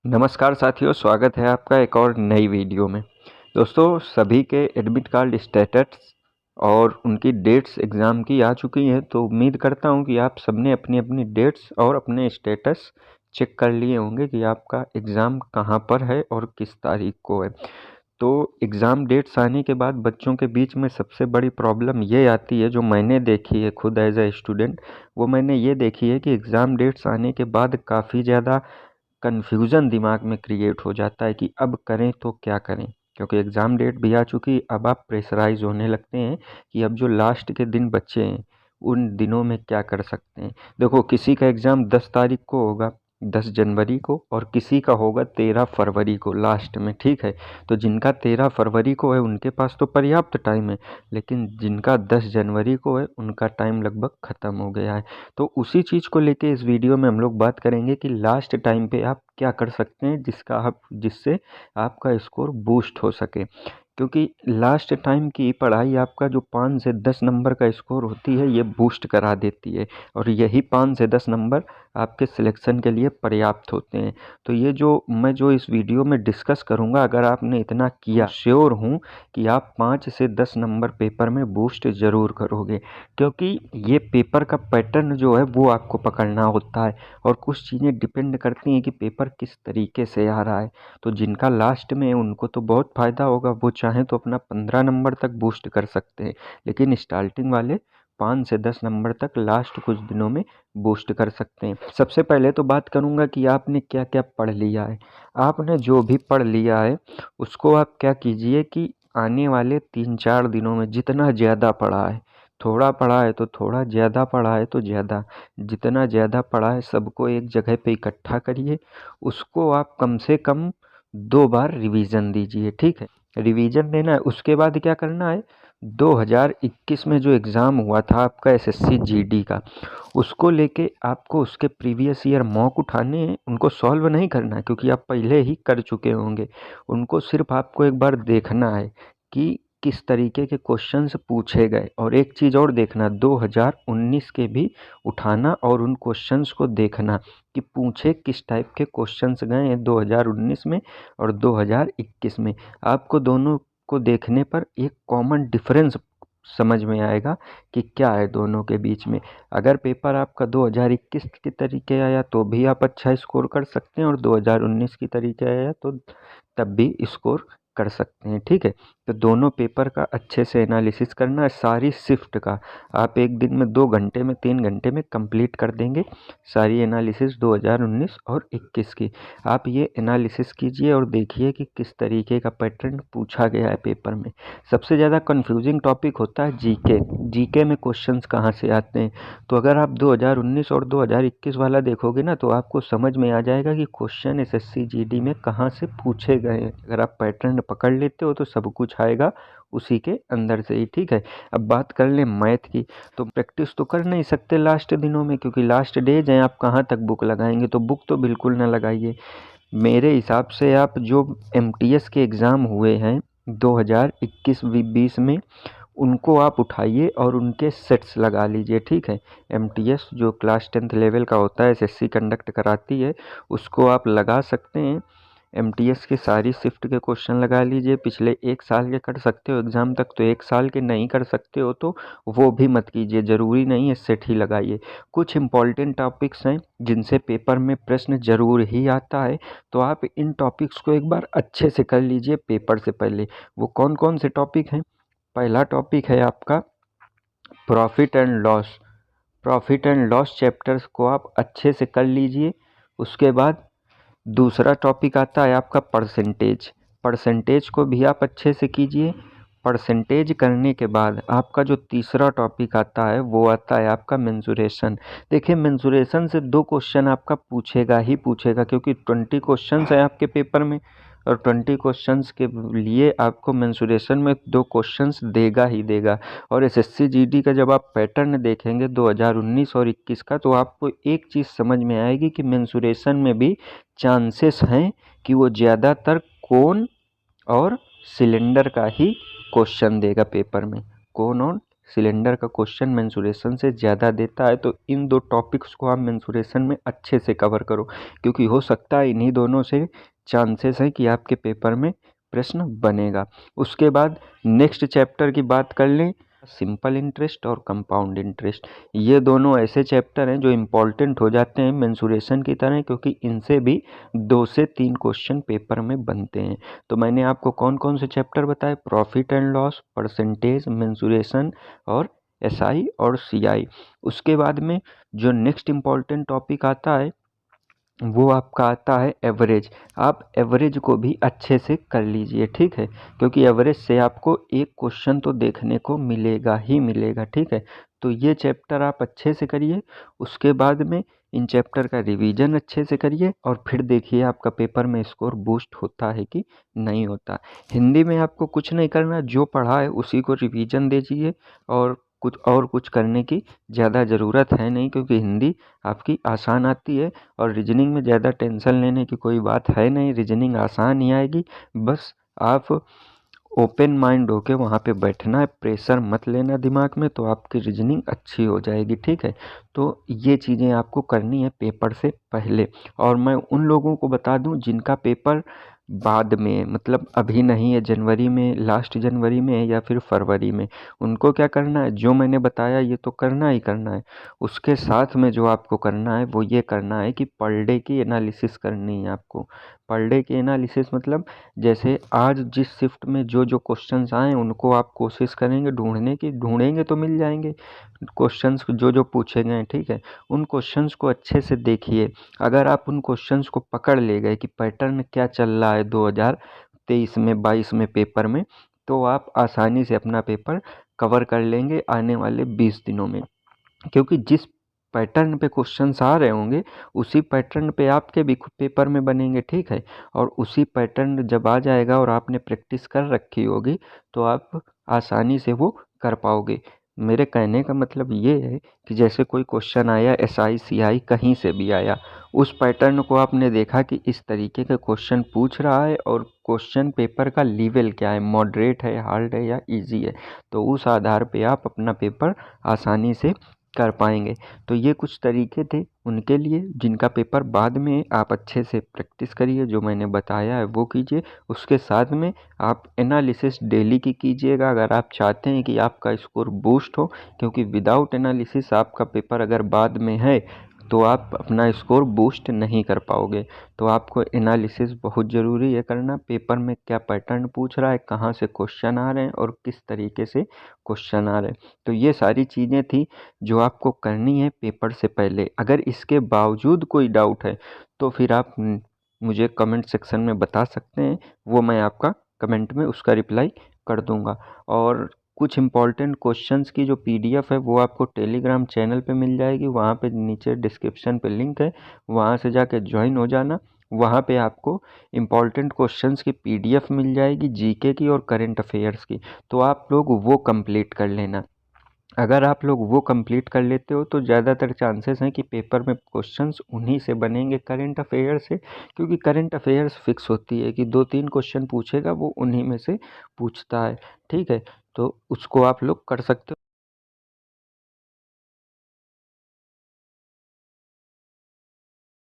नमस्कार साथियों, स्वागत है आपका एक और नई वीडियो में। दोस्तों, सभी के एडमिट कार्ड स्टेटस और उनकी डेट्स एग्ज़ाम की आ चुकी हैं, तो उम्मीद करता हूं कि आप सबने अपनी अपनी डेट्स और अपने स्टेटस चेक कर लिए होंगे कि आपका एग्ज़ाम कहां पर है और किस तारीख को है। तो एग्ज़ाम डेट्स आने के बाद बच्चों के बीच में सबसे बड़ी प्रॉब्लम ये आती है, जो मैंने देखी है खुद एज ए स्टूडेंट, वो मैंने ये देखी है कि एग्ज़ाम डेट्स आने के बाद काफ़ी ज़्यादा कन्फ्यूज़न दिमाग में क्रिएट हो जाता है कि अब करें तो क्या करें, क्योंकि एग्ज़ाम डेट भी आ चुकी। अब आप प्रेशराइज होने लगते हैं कि अब जो लास्ट के दिन बचे हैं उन दिनों में क्या कर सकते हैं। देखो, किसी का एग्ज़ाम 10 तारीख को होगा, 10 जनवरी को, और किसी का होगा 13 फरवरी को लास्ट में, ठीक है। तो जिनका 13 फरवरी को है उनके पास तो पर्याप्त टाइम है, लेकिन जिनका 10 जनवरी को है उनका टाइम लगभग ख़त्म हो गया है। तो उसी चीज़ को लेके इस वीडियो में हम लोग बात करेंगे कि लास्ट टाइम पे आप क्या कर सकते हैं जिससे आपका स्कोर बूस्ट हो सके, क्योंकि लास्ट टाइम की पढ़ाई आपका जो 5 से 10 नंबर का स्कोर होती है ये बूस्ट करा देती है, और यही 5 से 10 नंबर आपके सिलेक्शन के लिए पर्याप्त होते हैं। तो ये जो इस वीडियो में डिस्कस करूँगा, अगर आपने इतना किया, श्योर हूँ कि आप 5 से 10 नंबर पेपर में बूस्ट ज़रूर करोगे, क्योंकि ये पेपर का पैटर्न जो है वो आपको पकड़ना होता है, और कुछ चीज़ें डिपेंड करती हैं कि पेपर किस तरीके से आ रहा है। तो जिनका लास्ट में है उनको तो बहुत फ़ायदा होगा, वो चाहें तो अपना 15 नंबर तक बूस्ट कर सकते हैं, लेकिन स्टार्टिंग वाले 5 से 10 नंबर तक लास्ट कुछ दिनों में बूस्ट कर सकते हैं। सबसे पहले तो बात करूंगा कि आपने क्या क्या पढ़ लिया है। आपने जो भी पढ़ लिया है उसको आप क्या कीजिए कि आने वाले 3-4 दिनों में जितना ज़्यादा पढ़ा है, थोड़ा पढ़ा है तो थोड़ा, ज़्यादा पढ़ा है तो ज़्यादा, जितना ज़्यादा पढ़ा है सबको एक जगह पे इकट्ठा करिए। उसको आप कम से कम 2 बार रिवीजन दीजिए, ठीक है। रिवीजन देना है, उसके बाद क्या करना है, 2021 में जो एग्ज़ाम हुआ था आपका एसएससी जीडी का, उसको लेके आपको उसके प्रीवियस ईयर मॉक उठाने हैं। उनको सॉल्व नहीं करना है क्योंकि आप पहले ही कर चुके होंगे। उनको सिर्फ आपको एक बार देखना है कि किस तरीके के क्वेश्चंस पूछे गए, और एक चीज़ और देखना, 2019 के भी उठाना और उन क्वेश्चंस को देखना कि पूछे किस टाइप के क्वेश्चंस गए हैं 2019 में और 2021 में। आपको दोनों को देखने पर एक कॉमन डिफरेंस समझ में आएगा कि क्या है दोनों के बीच में। अगर पेपर आपका 2021 के तरीके आया तो भी आप अच्छा स्कोर कर सकते हैं, और 2019 की तरीके आया तो तब भी स्कोर कर सकते हैं, ठीक है। तो दोनों पेपर का अच्छे से एनालिसिस करना है, सारी शिफ्ट का। आप एक दिन में 2 घंटे में 3 घंटे में कंप्लीट कर देंगे सारी एनालिसिस 2019 और 21 की। आप ये एनालिसिस कीजिए और देखिए कि किस तरीके का पैटर्न पूछा गया है पेपर में। सबसे ज़्यादा कंफ्यूजिंग टॉपिक होता है जीके। जीके में क्वेश्चंस कहाँ से आते हैं, तो अगर आप 2019 और 2021 वाला देखोगे ना तो आपको समझ में आ जाएगा कि क्वेश्चन एसएससी जीडी में कहाँ से पूछे गए हैं। अगर आप पैटर्न पकड़ लेते हो तो सब कुछ आएगा उसी के अंदर से ही, ठीक है। अब बात कर लें मैथ की, तो प्रैक्टिस तो कर नहीं सकते लास्ट दिनों में, क्योंकि लास्ट डेज हैं। आप कहाँ तक बुक लगाएंगे, तो बुक तो बिल्कुल ना लगाइए। मेरे हिसाब से आप जो एमटीएस के एग्ज़ाम हुए हैं 2021-20 में, उनको आप उठाइए और उनके सेट्स लगा लीजिए, ठीक है। एमटीएस जो क्लास 10th लेवल का होता है, एसएससी कंडक्ट कराती है, उसको आप लगा सकते हैं। एमटीएस की सारी शिफ्ट के क्वेश्चन लगा लीजिए। पिछले 1 साल के कर सकते हो एग्ज़ाम तक, तो 1 साल के नहीं कर सकते हो तो वो भी मत कीजिए, ज़रूरी नहीं है सेट ही लगाइए। कुछ इम्पॉर्टेंट टॉपिक्स हैं जिनसे पेपर में प्रश्न ज़रूर ही आता है, तो आप इन टॉपिक्स को एक बार अच्छे से कर लीजिए पेपर से पहले। वो कौन कौन से टॉपिक हैं? पहला टॉपिक है आपका profit and loss. Profit and loss chapters को आप अच्छे से कर लीजिए। उसके बाद दूसरा टॉपिक आता है आपका परसेंटेज। परसेंटेज को भी आप अच्छे से कीजिए। परसेंटेज करने के बाद आपका जो तीसरा टॉपिक आता है वो आता है आपका मेंसुरेशन। देखिए, मेंसुरेशन से 2 क्वेश्चन आपका पूछेगा ही पूछेगा, क्योंकि 20 क्वेश्चंस हैं आपके पेपर में, और 20 क्वेश्चंस के लिए आपको मेंसुरेशन में 2 क्वेश्चंस देगा ही देगा। और एसएससी जीडी का जब आप पैटर्न देखेंगे 2019 और 21 का, तो आपको एक चीज़ समझ में आएगी कि मेंसुरेशन में भी चांसेस हैं कि वो ज़्यादातर कोन और सिलेंडर का ही क्वेश्चन देगा पेपर में। कोन और सिलेंडर का क्वेश्चन मेंसुरेशन से ज़्यादा देता है, तो इन 2 टॉपिक्स को आप मेंसुरेशन में अच्छे से कवर करो, क्योंकि हो सकता है इन्हीं दोनों से चांसेस हैं कि आपके पेपर में प्रश्न बनेगा। उसके बाद नेक्स्ट चैप्टर की बात कर लें, सिंपल इंटरेस्ट और कंपाउंड इंटरेस्ट। ये दोनों ऐसे चैप्टर हैं जो इम्पॉर्टेंट हो जाते हैं मेंसुरेशन की तरह, क्योंकि इनसे भी 2 से 3 क्वेश्चन पेपर में बनते हैं। तो मैंने आपको कौन कौन से चैप्टर बताए, profit and loss, percentage, mensuration और एसआई और सीआई। उसके बाद में जो नेक्स्ट इम्पॉर्टेंट टॉपिक आता है वो आपका आता है एवरेज। आप एवरेज को भी अच्छे से कर लीजिए, ठीक है, क्योंकि एवरेज से आपको एक क्वेश्चन तो देखने को मिलेगा ही मिलेगा, ठीक है। तो ये चैप्टर आप अच्छे से करिए। उसके बाद में इन चैप्टर का रिवीजन अच्छे से करिए और फिर देखिए आपका पेपर में स्कोर बूस्ट होता है कि नहीं होता। हिंदी में आपको कुछ नहीं करना, जो पढ़ा है उसी को रिवीजन दीजिए और कुछ करने की ज़्यादा ज़रूरत है नहीं, क्योंकि हिंदी आपकी आसान आती है और रीजनिंग में ज़्यादा टेंशन लेने की कोई बात है नहीं। रीजनिंग आसान ही आएगी, बस आप ओपन माइंड होके वहाँ पे बैठना है, प्रेशर मत लेना दिमाग में, तो आपकी रीजनिंग अच्छी हो जाएगी, ठीक है। तो ये चीज़ें आपको करनी है पेपर से पहले। और मैं उन लोगों को बता दूं जिनका पेपर बाद में, मतलब अभी नहीं है, जनवरी में, लास्ट जनवरी में या फिर फरवरी में, उनको क्या करना है, जो मैंने बताया ये तो करना ही करना है। उसके साथ में जो आपको करना है वो ये करना है कि पर डे की एनालिसिस करनी है आपको। पर डे की एनालिसिस मतलब जैसे आज जिस शिफ्ट में जो जो क्वेश्चंस आए उनको आप कोशिश करेंगे ढूंढने की, ढूंढेंगे तो मिल जाएंगे क्वेश्चंस जो जो पूछे गए, ठीक है। उन क्वेश्चंस को अच्छे से देखिए। अगर आप उन क्वेश्चंस को पकड़ ले गए कि पैटर्न क्या चल रहा है 2023 में, 22 में पेपर में, तो आप आसानी से अपना पेपर कवर कर लेंगे आने वाले 20 दिनों में। क्योंकि जिस पैटर्न पे क्वेश्चंस आ रहे होंगे उसी पैटर्न पे आपके भी पेपर में बनेंगे, ठीक है। और उसी पैटर्न जब आ जाएगा और आपने प्रैक्टिस कर रखी होगी तो आप आसानी से वो कर पाओगे। मेरे कहने का मतलब ये है कि जैसे कोई क्वेश्चन आया एसआई सीआई कहीं से भी आया, उस पैटर्न को आपने देखा कि इस तरीके के क्वेश्चन पूछ रहा है और क्वेश्चन पेपर का लेवल क्या है, मॉडरेट है, हार्ड है या इजी है, तो उस आधार पे आप अपना पेपर आसानी से कर पाएंगे। तो ये कुछ तरीके थे उनके लिए जिनका पेपर बाद में, आप अच्छे से प्रैक्टिस करिए, जो मैंने बताया है वो कीजिए। उसके साथ में आप एनालिसिस डेली की कीजिएगा अगर आप चाहते हैं कि आपका स्कोर बूस्ट हो, क्योंकि विदाउट एनालिसिस आपका पेपर अगर बाद में है तो आप अपना स्कोर बूस्ट नहीं कर पाओगे। तो आपको एनालिसिस बहुत ज़रूरी है करना, पेपर में क्या पैटर्न पूछ रहा है, कहाँ से क्वेश्चन आ रहे हैं और किस तरीके से क्वेश्चन आ रहे हैं। तो ये सारी चीज़ें थी जो आपको करनी है पेपर से पहले। अगर इसके बावजूद कोई डाउट है तो फिर आप मुझे कमेंट सेक्शन में बता सकते हैं, वो मैं आपका कमेंट में उसका रिप्लाई कर दूंगा। और कुछ इम्पॉर्टेंट क्वेश्चंस की जो पीडीएफ है वो आपको टेलीग्राम चैनल पे मिल जाएगी, वहाँ पे नीचे डिस्क्रिप्शन पे लिंक है, वहाँ से जाके ज्वाइन हो जाना। वहाँ पे आपको इम्पॉर्टेंट क्वेश्चंस की पीडीएफ मिल जाएगी, जीके की और करंट अफेयर्स की, तो आप लोग वो कंप्लीट कर लेना। अगर आप लोग वो कंप्लीट कर लेते हो तो ज़्यादातर चांसेस हैं कि पेपर में क्वेश्चंस उन्हीं से बनेंगे, करंट अफेयर से, क्योंकि करंट अफेयर्स फिक्स होती है कि 2-3 क्वेश्चन पूछेगा वो उन्हीं में से पूछता है, ठीक है। तो उसको आप लोग कर सकते हो।